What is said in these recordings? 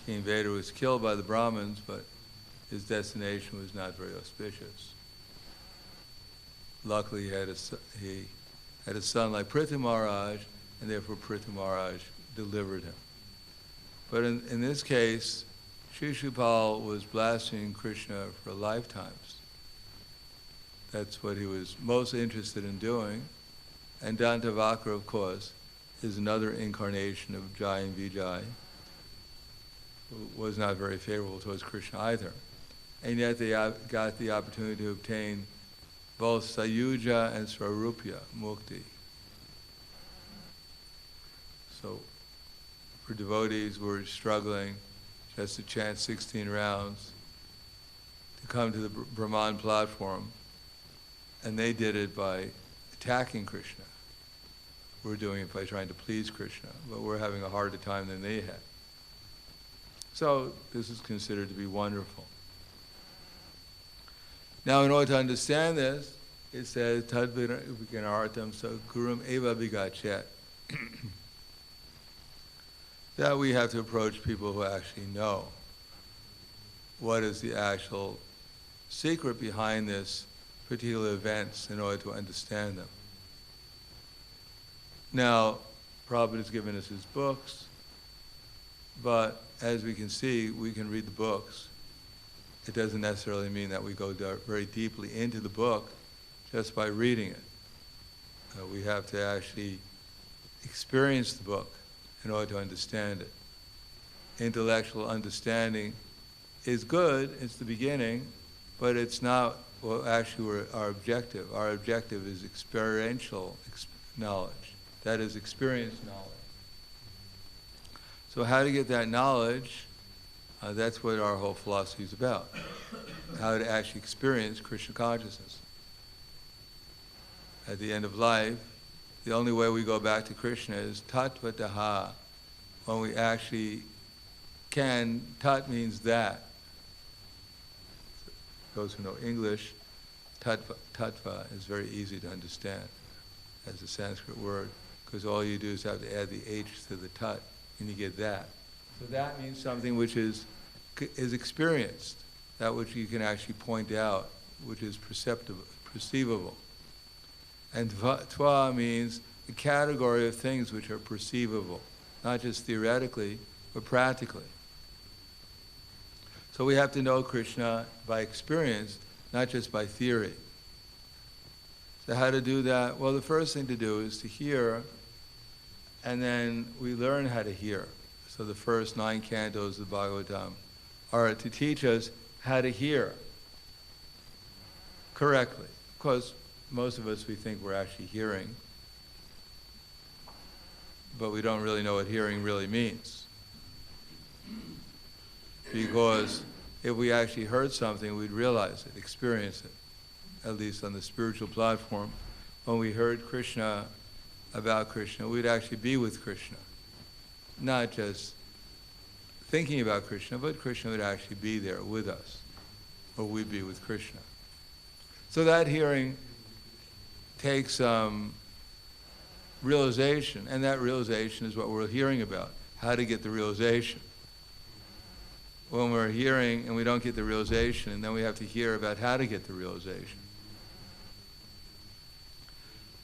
King Veda was killed by the Brahmins, but his destination was not very auspicious. Luckily, he had a son like Prithu Maharaj, and therefore Prithu Maharaj delivered him. But in this case, Shishupal was blaspheming Krishna for lifetimes. That's what he was most interested in doing. And Dantavakra, of course, is another incarnation of Jai and Vijay, who was not very favorable towards Krishna either. And yet they got the opportunity to obtain both Sayuja and Swarupya Mukti. So for devotees who were struggling just to chant 16 rounds, to come to the Brahman platform, and they did it by attacking Krishna. We're doing it by trying to please Krishna, but we're having a harder time than they had. So this is considered to be wonderful. Now, in order to understand this, it says, Tadviganartam so Gurum Eva Bigachet. That we have to approach people who actually know what is the actual secret behind this particular events in order to understand them. Now, Prabhupada has given us his books, but as we can see, we can read the books. It doesn't necessarily mean that we go very deeply into the book just by reading it. We have to actually experience the book in order to understand it. Intellectual understanding is good, it's the beginning, but it's not actually our objective. Our objective is experiential knowledge. That is experience knowledge. So how to get that knowledge, that's what our whole philosophy is about. How to actually experience Krishna consciousness. At the end of life, the only way we go back to Krishna is tatvataha. When we actually can, tat means that. Those who know English, tattva is very easy to understand as a Sanskrit word, because all you do is have to add the H to the tat, and you get that. So that means something which is experienced, that which you can actually point out, which is perceivable. And tva means the category of things which are perceivable, not just theoretically, but practically. So we have to know Krishna by experience, not just by theory. So how to do that? Well, the first thing to do is to hear, and then we learn how to hear. So the first 9 cantos of the Bhagavatam are to teach us how to hear correctly. Of course, most of us, we think we're actually hearing, but we don't really know what hearing really means. Because if we actually heard something, we'd realize it, experience it, at least on the spiritual platform. When we heard Krishna, about Krishna, we'd actually be with Krishna. Not just thinking about Krishna, but Krishna would actually be there with us, or we'd be with Krishna. So that hearing takes realization, and that realization is what we're hearing about, how to get the realization. When we're hearing and we don't get the realization, and then we have to hear about how to get the realization.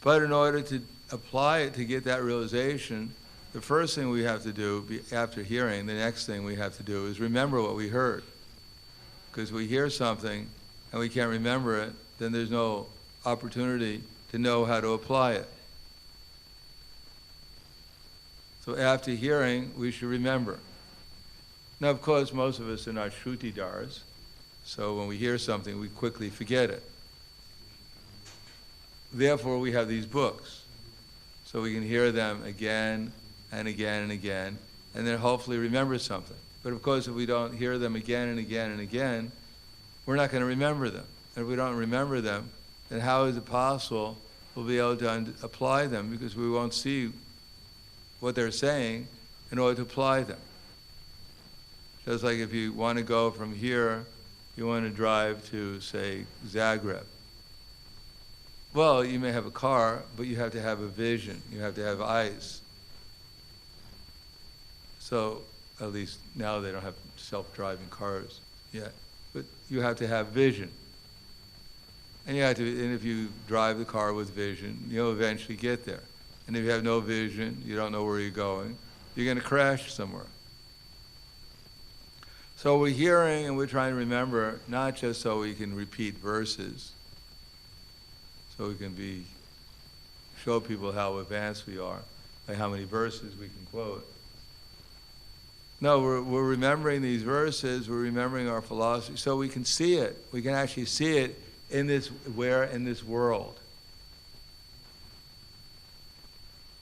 But in order to apply it to get that realization, the first thing we have to do after hearing, the next thing we have to do is remember what we heard. Because we hear something and we can't remember it, then there's no opportunity to know how to apply it. So after hearing, we should remember. Now, of course, most of us are not Shrutidars, so when we hear something, we quickly forget it. Therefore, we have these books, so we can hear them again and again and again, and then hopefully remember something. But of course, if we don't hear them again and again and again, we're not going to remember them. And if we don't remember them, then how is it possible we'll be able to apply them, because we won't see what they're saying in order to apply them. Just like if you want to go from here, you want to drive to, say, Zagreb. Well, you may have a car, but you have to have a vision. You have to have eyes. So At least now they don't have self-driving cars yet. But you have to have vision. And if you drive the car with vision, you'll eventually get there. And if you have no vision, you don't know where you're going, you're going to crash somewhere. So we're hearing and we're trying to remember, not just so we can repeat verses, so we can show people how advanced we are, by how many verses we can quote. No, we're remembering these verses, we're remembering our philosophy, so we can see it. We can actually see it in this world.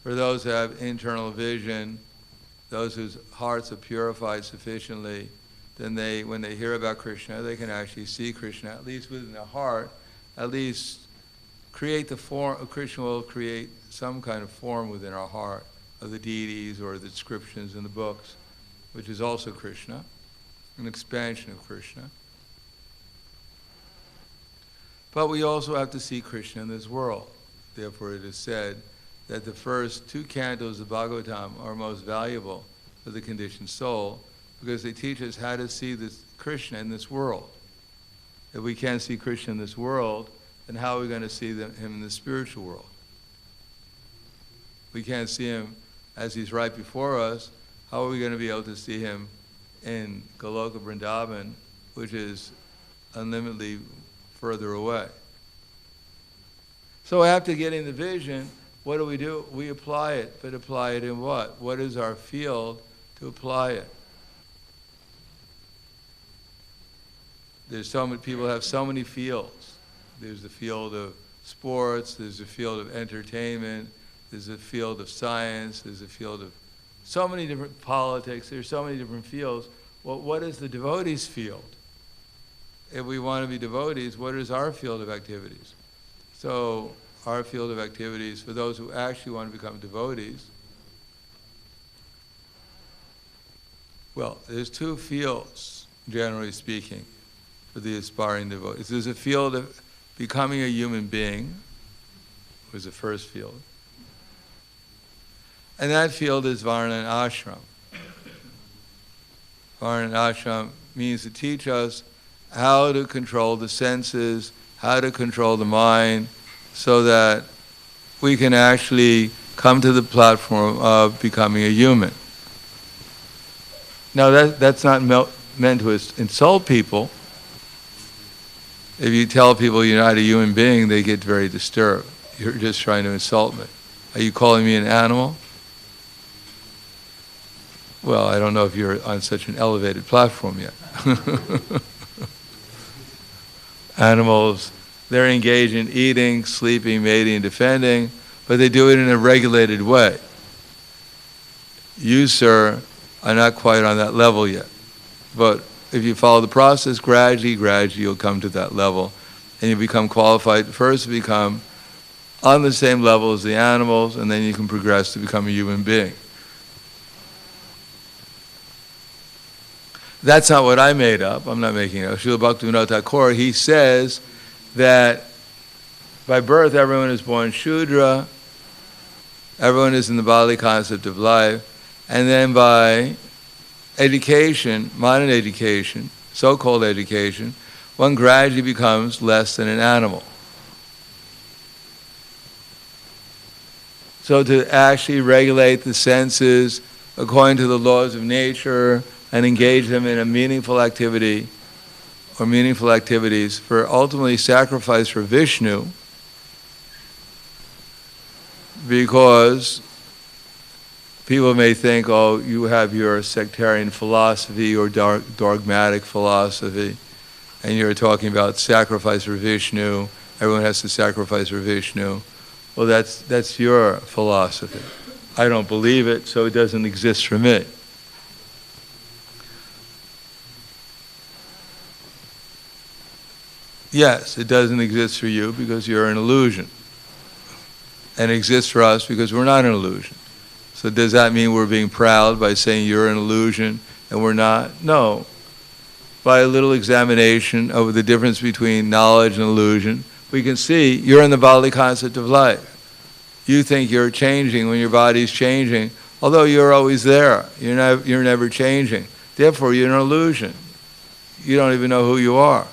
For those who have internal vision, those whose hearts are purified sufficiently, then when they hear about Krishna, they can actually see Krishna, at least within their heart, at least create the form. Krishna will create some kind of form within our heart of the deities or the descriptions in the books, which is also Krishna, an expansion of Krishna. But we also have to see Krishna in this world. Therefore it is said that the first 2 cantos of Bhagavatam are most valuable for the conditioned soul, because they teach us how to see this Krishna in this world. If we can't see Krishna in this world, then how are we going to see him in the spiritual world? We can't see him as he's right before us. How are we going to be able to see him in Goloka Vrindavan, which is unlimitedly further away? So after getting the vision, what do? We apply it, but apply it in what? What is our field to apply it? There's so many people have so many fields. There's the field of sports, there's the field of entertainment, there's a field of science, there's a field of so many different politics, there's so many different fields. Well, what is the devotee's field? If we want to be devotees, what is our field of activities? So our field of activities, for those who actually want to become devotees, well, there's 2 fields, generally speaking, for the aspiring devotees. There's a field of becoming a human being, was the first field. And that field is Varna and Ashram. Varna and Ashram means to teach us how to control the senses, how to control the mind, so that we can actually come to the platform of becoming a human. Now that's not meant to insult people. If you tell people you're not a human being, they get very disturbed. You're just trying to insult me. Are you calling me an animal? Well, I don't know if you're on such an elevated platform yet. Animals, they're engaged in eating, sleeping, mating, and defending, but they do it in a regulated way. You, sir, are not quite on that level yet. But if you follow the process, gradually you'll come to that level. And you become qualified, first to become on the same level as the animals, and then you can progress to become a human being. That's not what I made up. I'm not making it up. Srila Bhaktivinoda Thakur, he says that by birth everyone is born Shudra, everyone is in the bodily concept of life, and then by education, modern education, so-called education, one gradually becomes less than an animal. So to actually regulate the senses according to the laws of nature and engage them in a meaningful activity or meaningful activities for ultimately sacrifice for Vishnu, because people may think, oh, you have your sectarian philosophy or dogmatic philosophy, and you're talking about sacrifice for Vishnu, everyone has to sacrifice for Vishnu. Well, that's your philosophy. I don't believe it, so it doesn't exist for me. Yes, it doesn't exist for you because you're an illusion. And it exists for us because we're not an illusion. So does that mean we're being proud by saying you're an illusion and we're not? No. By a little examination of the difference between knowledge and illusion, we can see you're in the bodily concept of life. You think you're changing when your body's changing. Although you're always there, you're never changing. Therefore, you're an illusion. You don't even know who you are.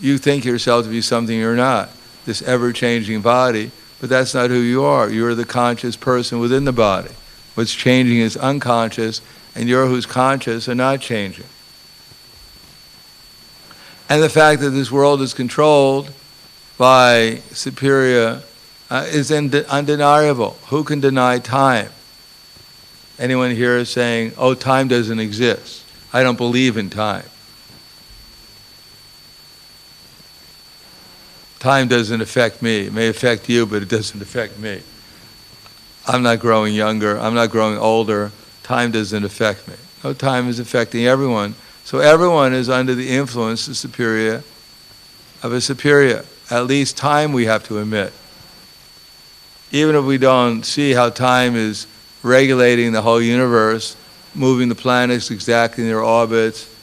You think yourself to be something you're not, this ever-changing body, but that's not who you are. You're the conscious person within the body. What's changing is unconscious, and you're who's conscious are not changing. And the fact that this world is controlled by superior is undeniable. Who can deny time? Anyone here is saying, oh, time doesn't exist. I don't believe in time. Time doesn't affect me. It may affect you, but it doesn't affect me. I'm not growing younger. I'm not growing older. Time doesn't affect me. No, time is affecting everyone. So everyone is under the influence of a superior. At least time we have to admit. Even if we don't see how time is regulating the whole universe, moving the planets exactly in their orbits,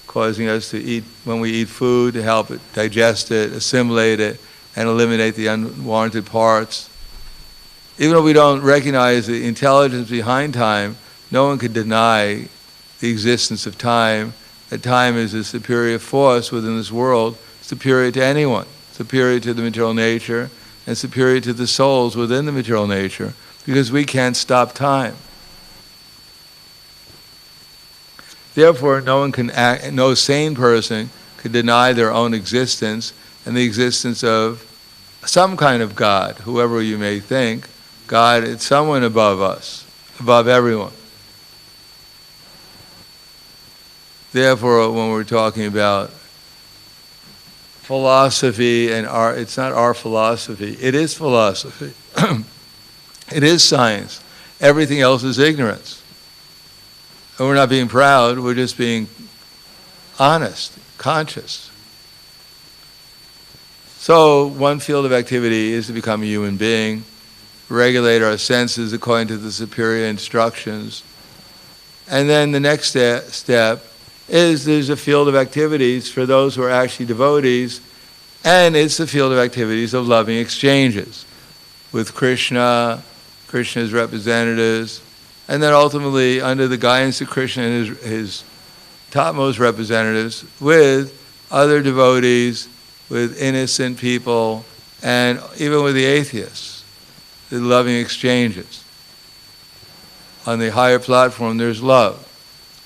causing us to eat, when we eat food, to help it digest it, assimilate it, and eliminate the unwarranted parts. Even if we don't recognize the intelligence behind time, no one could deny the existence of time, that time is a superior force within this world, superior to anyone, superior to the material nature, and superior to the souls within the material nature, because we can't stop time. Therefore, no sane person could deny their own existence and the existence of some kind of God, whoever you may think. God is someone above us, above everyone. Therefore, when we're talking about philosophy and art, it's not our philosophy, it is philosophy. It is science. Everything else is ignorance. And we're not being proud, we're just being honest, conscious. So one field of activity is to become a human being, regulate our senses according to the superior instructions. And then the next step is there's a field of activities for those who are actually devotees, and it's the field of activities of loving exchanges with Krishna, Krishna's representatives, and then ultimately under the guidance of Krishna and his topmost representatives with other devotees, with innocent people, and even with the atheists, the loving exchanges. On the higher platform there's love.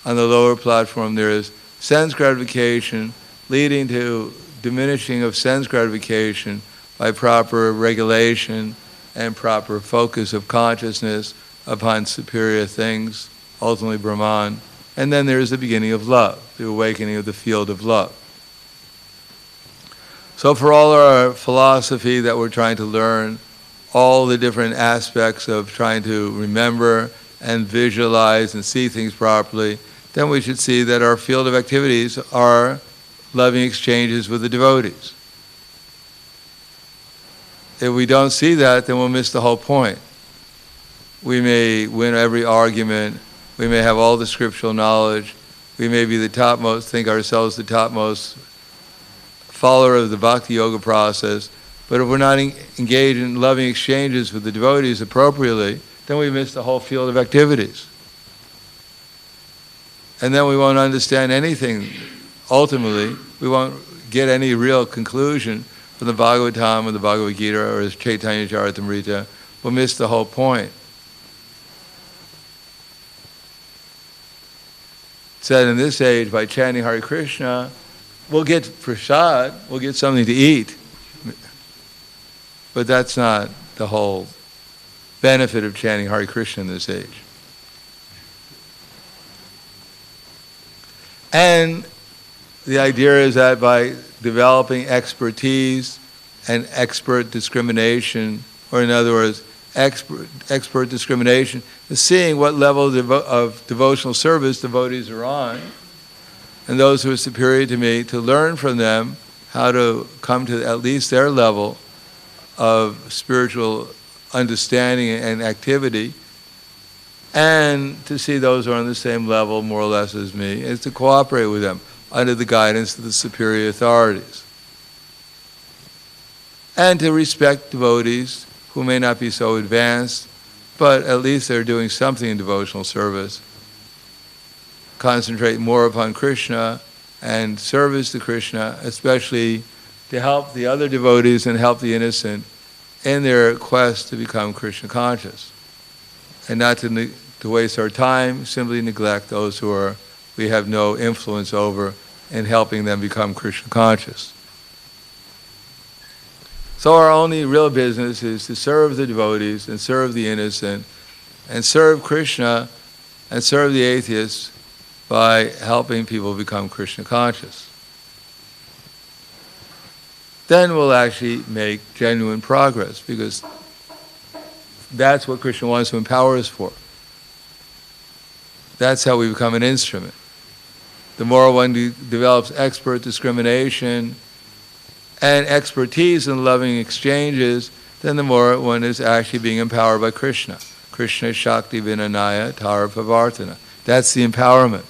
On the lower platform there is sense gratification leading to diminishing of sense gratification by proper regulation and proper focus of consciousness upon superior things, ultimately Brahman. And then there is the beginning of love, the awakening of the field of love. So for all our philosophy that we're trying to learn, all the different aspects of trying to remember and visualize and see things properly, then we should see that our field of activities are loving exchanges with the devotees. If we don't see that, then we'll miss the whole point. We may win every argument, we may have all the scriptural knowledge, we may be the topmost, think ourselves the topmost follower of the bhakti yoga process, but if we're not engaged in loving exchanges with the devotees appropriately, then we miss the whole field of activities. And then we won't understand anything. Ultimately, we won't get any real conclusion from the Bhagavatam or the Bhagavad Gita or his Chaitanya Charitamrita. We'll miss the whole point. It said in this age, by chanting Hare Krishna, we'll get prasad, we'll get something to eat. But that's not the whole benefit of chanting Hare Krishna in this age. And the idea is that by developing expertise and expert discrimination, or in other words, expert discrimination, is seeing what level of devotional service devotees are on, and those who are superior to me, to learn from them how to come to at least their level of spiritual understanding and activity, and to see those who are on the same level, more or less, as me, is to cooperate with them under the guidance of the superior authorities. And to respect devotees who may not be so advanced, but at least they're doing something in devotional service. Concentrate more upon Krishna and service to Krishna, especially to help the other devotees and help the innocent in their quest to become Krishna conscious. And not to waste our time, simply neglect those who we have no influence over in helping them become Krishna conscious. So our only real business is to serve the devotees and serve the innocent and serve Krishna and serve the atheists by helping people become Krishna conscious. Then we'll actually make genuine progress, because that's what Krishna wants to empower us for. That's how we become an instrument. The more one develops expert discrimination and expertise in loving exchanges, then the more one is actually being empowered by Krishna. Krishna Shakti Vinanaya Tara Pavartana. That's the empowerment.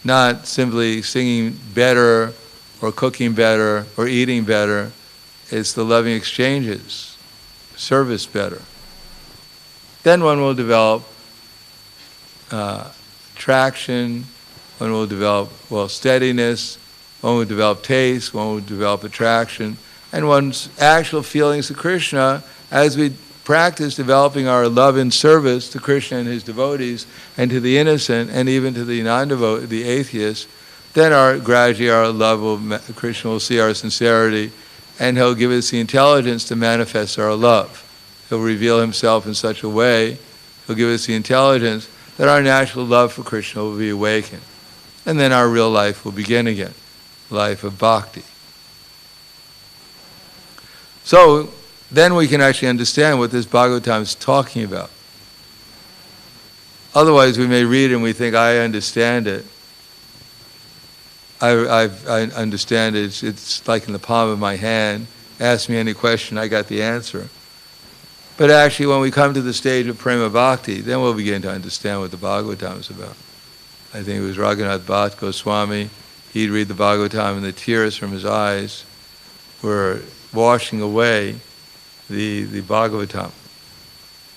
Not simply singing better or cooking better or eating better. It's the loving exchanges, service better. Then one will develop traction, one will develop, steadiness, one will develop taste, one will develop attraction, and one's actual feelings to Krishna as we practice developing our love and service to Krishna and his devotees and to the innocent and even to the non-devotee, the atheist. Then gradually our love of Krishna will see our sincerity, and he'll give us the intelligence to manifest our love. He'll reveal himself in such a way, he'll give us the intelligence that our natural love for Krishna will be awakened. And then our real life will begin again, life of bhakti. So then we can actually understand what this Bhagavatam is talking about. Otherwise we may read and we think, I understand it. I understand it. It's like in the palm of my hand. Ask me any question, I got the answer. But actually, when we come to the stage of Prema Bhakti, then we'll begin to understand what the Bhagavatam is about. I think it was Raghunath Bhatt Goswami. He'd read the Bhagavatam and the tears from his eyes were washing away the Bhagavatam.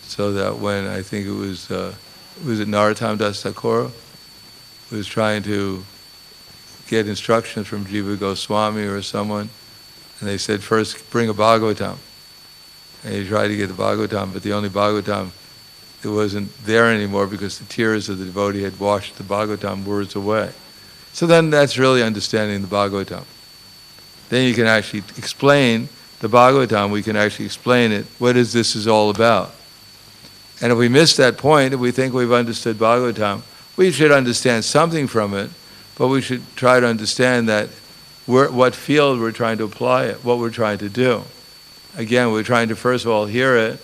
So that when, I think it was it Narottam Das Thakur, was trying to get instructions from Jiva Goswami or someone, and they said, first bring a Bhagavatam. And he tried to get the Bhagavatam, but the only Bhagavatam, it wasn't there anymore because the tears of the devotee had washed the Bhagavatam words away. So then that's really understanding the Bhagavatam. Then you can actually explain the Bhagavatam, we can actually explain it, what this is all about. And if we miss that point, if we think we've understood Bhagavatam, we should understand something from it, but we should try to understand that what field we're trying to apply it, what we're trying to do. Again, we're trying to first of all hear it,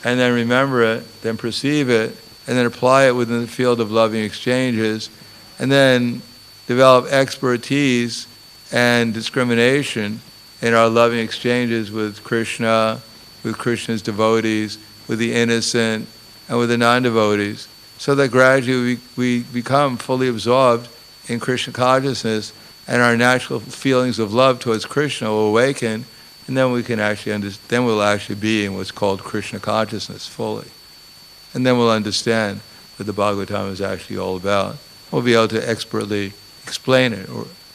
and then remember it, then perceive it, and then apply it within the field of loving exchanges, and then develop expertise and discrimination in our loving exchanges with Krishna, with Krishna's devotees, with the innocent, and with the non-devotees, so that gradually we become fully absorbed in Krishna consciousness, and our natural feelings of love towards Krishna will awaken, and then we can actually then we'll actually be in what's called Krishna consciousness fully. And then we'll understand what the Bhagavatam is actually all about. We'll be able to expertly explain it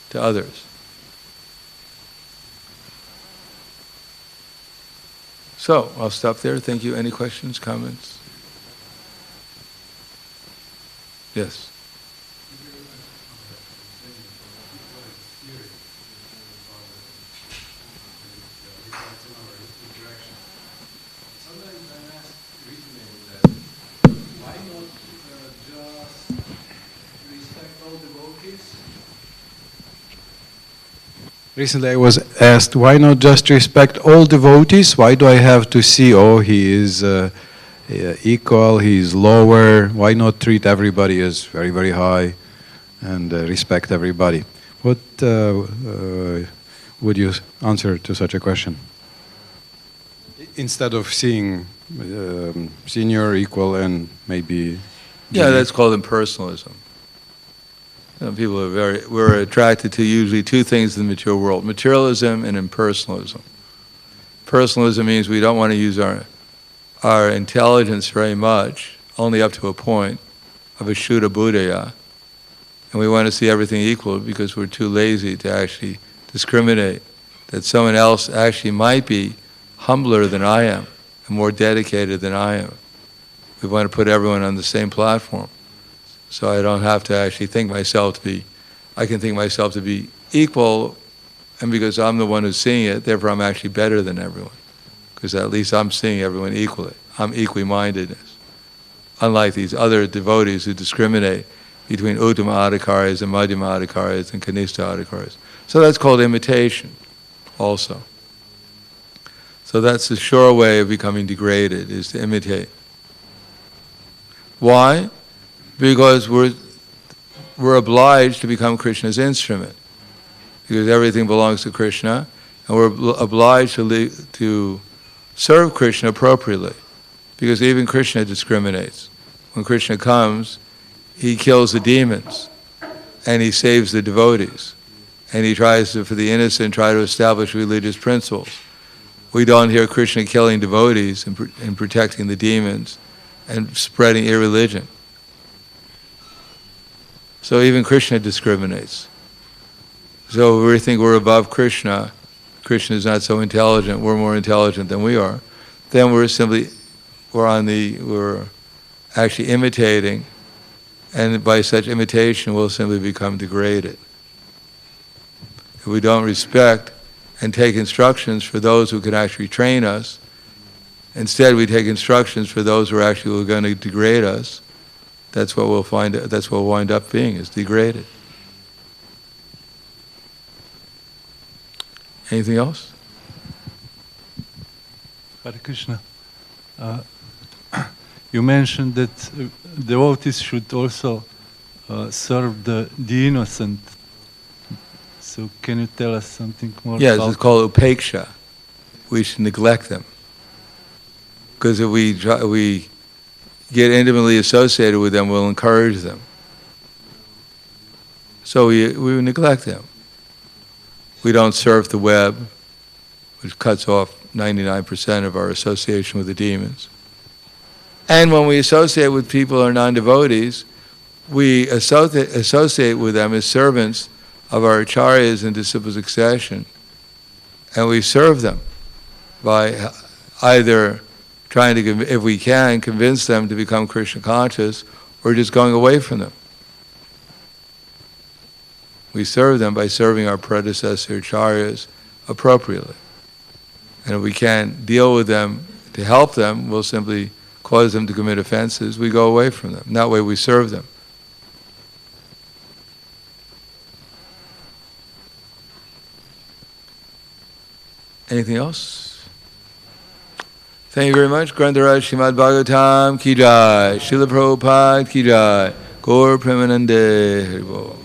to others. So, I'll stop there. Thank you. Any questions, comments? Yes. Recently I was asked, why not just respect all devotees? Why do I have to see, he is equal, he is lower? Why not treat everybody as very, very high and respect everybody? What would you answer to such a question? Instead of seeing senior, equal, and maybe... Yeah, that's called impersonalism. People we're attracted to usually two things in the material world, materialism and impersonalism. Personalism means we don't want to use our intelligence very much, only up to a point, of a Shuddha Buddhaya, and we want to see everything equal because we're too lazy to actually discriminate that someone else actually might be humbler than I am and more dedicated than I am. We want to put everyone on the same platform. So I don't have to actually think myself to be, I can think myself to be equal, and because I'm the one who's seeing it, therefore I'm actually better than everyone. Because at least I'm seeing everyone equally. I'm equi-mindedness. Unlike these other devotees who discriminate between Uttama Adhikaris and Madhyama Adhikaris and Kanishta Adhikaris. So that's called imitation also. So that's the sure way of becoming degraded, is to imitate. Why? Because we're obliged to become Krishna's instrument. Because everything belongs to Krishna, and we're obliged to serve Krishna appropriately. Because even Krishna discriminates. When Krishna comes, he kills the demons, and he saves the devotees. And he tries to, for the innocent, try to establish religious principles. We don't hear Krishna killing devotees and protecting the demons and spreading irreligion. So even Krishna discriminates. So we think we're above Krishna. Krishna is not so intelligent. We're more intelligent than we are. Then we're actually imitating, and by such imitation we'll simply become degraded. If we don't respect and take instructions for those who can actually train us, instead we take instructions for those who are actually going to degrade us, that's what we'll find. That's what we'll wind up being, is degraded. Anything else? Hare Krishna. You mentioned that devotees should also serve the innocent. So can you tell us something more Yes, about it's called upeksha. We should neglect them. Because if we get intimately associated with them, we'll encourage them. So we neglect them. We don't surf the web, which cuts off 99% of our association with the demons. And when we associate with people who are non-devotees, we associate with them as servants of our acharyas and disciple succession. And we serve them by either trying to, if we can, convince them to become Krishna conscious, or just going away from them. We serve them by serving our predecessor acharyas appropriately. And if we can't deal with them to help them, we'll simply cause them to commit offenses. We go away from them. And that way we serve them. Anything else? Thank you very much. Grantaraj Srimad Bhagavatam ki jai. Srila Prabhupada ki jai. Gaur Premanande Haribol.